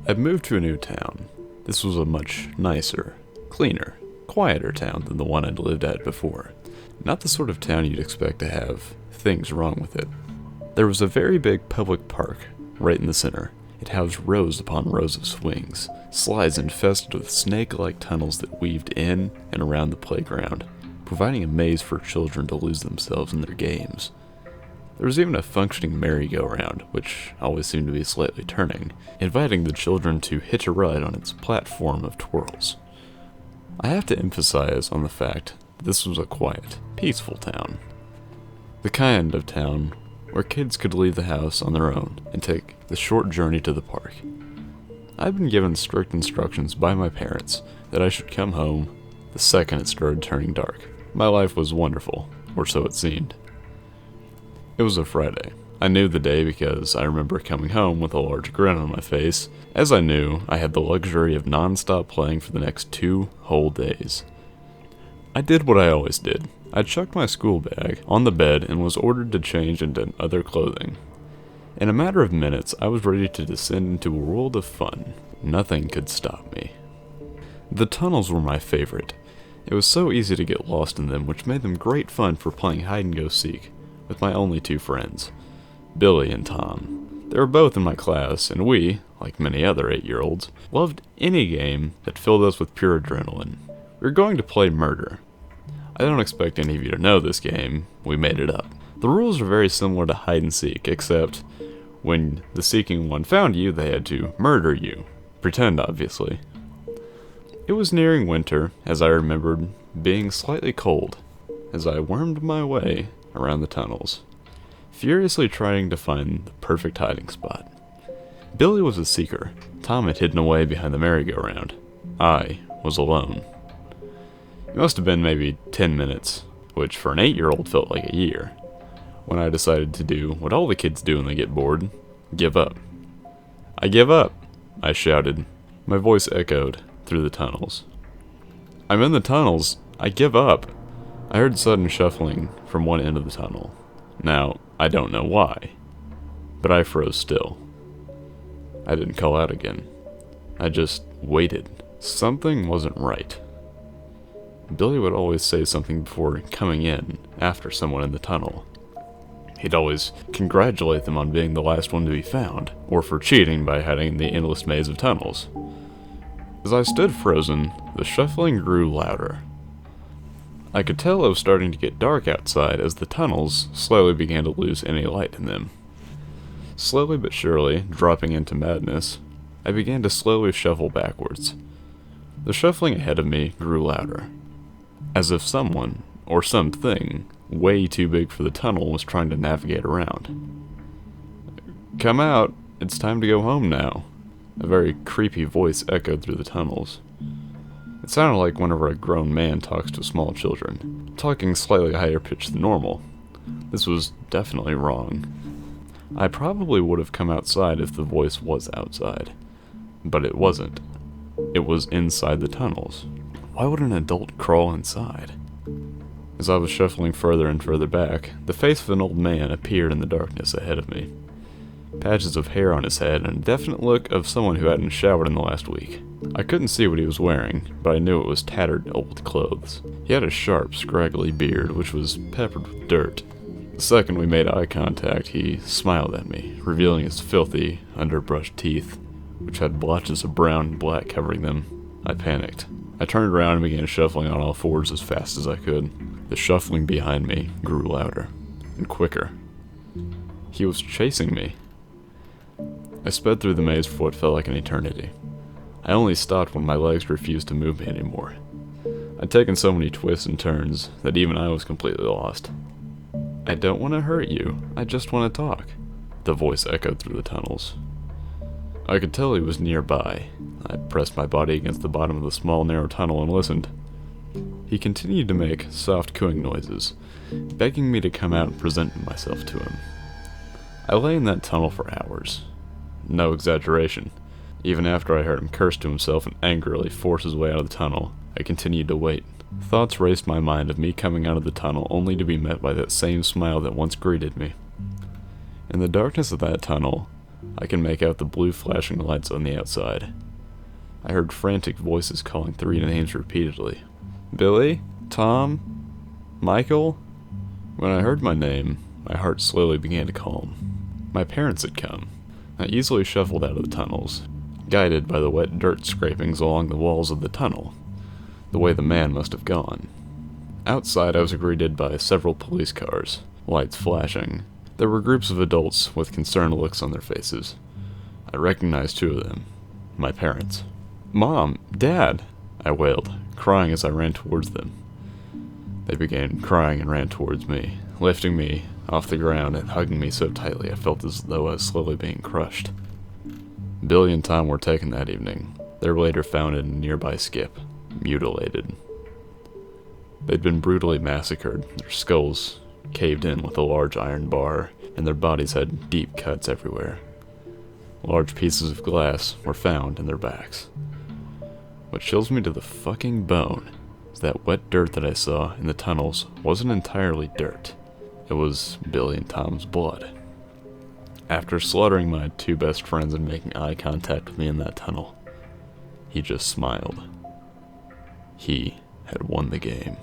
I'd moved to a new town. This was a much nicer, cleaner, quieter town than the one I'd lived at before. Not the sort of town you'd expect to have things wrong with it. There was a very big public park right in the center. It housed rows upon rows of swings, slides infested with snake-like tunnels that weaved in and around the playground, providing a maze for children to lose themselves in their games. There was even a functioning merry-go-round, which always seemed to be slightly turning, inviting the children to hitch a ride on its platform of twirls. I have to emphasize on the fact that this was a quiet, peaceful town. The kind of town where kids could leave the house on their own and take the short journey to the park. I'd been given strict instructions by my parents that I should come home the second it started turning dark. My life was wonderful, or so it seemed. It was a Friday. I knew the day because I remember coming home with a large grin on my face, as I knew I had the luxury of non-stop playing for the next 2 whole days. I did what I always did. I chucked my school bag on the bed and was ordered to change into other clothing. In a matter of minutes, I was ready to descend into a world of fun. Nothing could stop me. The tunnels were my favorite. It was so easy to get lost in them, which made them great fun for playing hide-and-go-seek with my only 2 friends, Billy and Tom. They were both in my class, and we, like many other 8-year-olds, loved any game that filled us with pure adrenaline. We were going to play murder. I don't expect any of you to know this game. We made it up. The rules are very similar to hide-and-seek, except when the seeking one found you, they had to murder you. Pretend, obviously. It was nearing winter, as I remembered being slightly cold, as I wormed my way around the tunnels, furiously trying to find the perfect hiding spot. Billy was a seeker. Tom had hidden away behind the merry-go-round. I was alone. It must have been maybe 10 minutes, which for an 8-year-old felt like a year, when I decided to do what all the kids do when they get bored: give up. I give up, I shouted. My voice echoed through the tunnels. I'm in the tunnels. I give up. I heard sudden shuffling from one end of the tunnel. Now, I don't know why, but I froze still. I didn't call out again. I just waited. Something wasn't right. Billy would always say something before coming in after someone in the tunnel. He'd always congratulate them on being the last one to be found, or for cheating by hiding in the endless maze of tunnels. As I stood frozen, the shuffling grew louder. I could tell it was starting to get dark outside as the tunnels slowly began to lose any light in them. Slowly but surely, dropping into madness, I began to slowly shuffle backwards. The shuffling ahead of me grew louder, as if someone, or something, way too big for the tunnel was trying to navigate around. Come out, it's time to go home now. A very creepy voice echoed through the tunnels. It sounded like whenever a grown man talks to small children, talking slightly higher pitched than normal. This was definitely wrong. I probably would have come outside if the voice was outside, but it wasn't. It was inside the tunnels. Why would an adult crawl inside? As I was shuffling further and further back, the face of an old man appeared in the darkness ahead of me. Patches of hair on his head and a definite look of someone who hadn't showered in the last week. I couldn't see what he was wearing, but I knew it was tattered old clothes. He had a sharp, scraggly beard, which was peppered with dirt. The second we made eye contact, he smiled at me, revealing his filthy, underbrushed teeth, which had blotches of brown and black covering them. I panicked. I turned around and began shuffling on all fours as fast as I could. The shuffling behind me grew louder and quicker. He was chasing me. I sped through the maze for what felt like an eternity. I only stopped when my legs refused to move me anymore. I'd taken so many twists and turns that even I was completely lost. I don't want to hurt you, I just want to talk, the voice echoed through the tunnels. I could tell he was nearby. I pressed my body against the bottom of the small, narrow tunnel and listened. He continued to make soft cooing noises, begging me to come out and present myself to him. I lay in that tunnel for hours. No exaggeration. Even after I heard him curse to himself and angrily force his way out of the tunnel, I continued to wait. Thoughts raced my mind of me coming out of the tunnel only to be met by that same smile that once greeted me. In the darkness of that tunnel, I can make out the blue flashing lights on the outside. I heard frantic voices calling 3 names repeatedly. Billy? Tom? Michael? When I heard my name, my heart slowly began to calm. My parents had come. I easily shuffled out of the tunnels, guided by the wet dirt scrapings along the walls of the tunnel, the way the man must have gone. Outside, I was greeted by several police cars, lights flashing. There were groups of adults with concerned looks on their faces. I recognized 2 of them, my parents. "Mom! Dad!" I wailed, crying as I ran towards them. They began crying and ran towards me, lifting me off the ground and hugging me so tightly I felt as though I was slowly being crushed. Billy and Tom were taken that evening. They were later found in a nearby skip, mutilated. They'd been brutally massacred, their skulls caved in with a large iron bar, and their bodies had deep cuts everywhere. Large pieces of glass were found in their backs. What chills me to the fucking bone is that wet dirt that I saw in the tunnels wasn't entirely dirt. It was Billy and Tom's blood. After slaughtering my 2 best friends and making eye contact with me in that tunnel, he just smiled. He had won the game.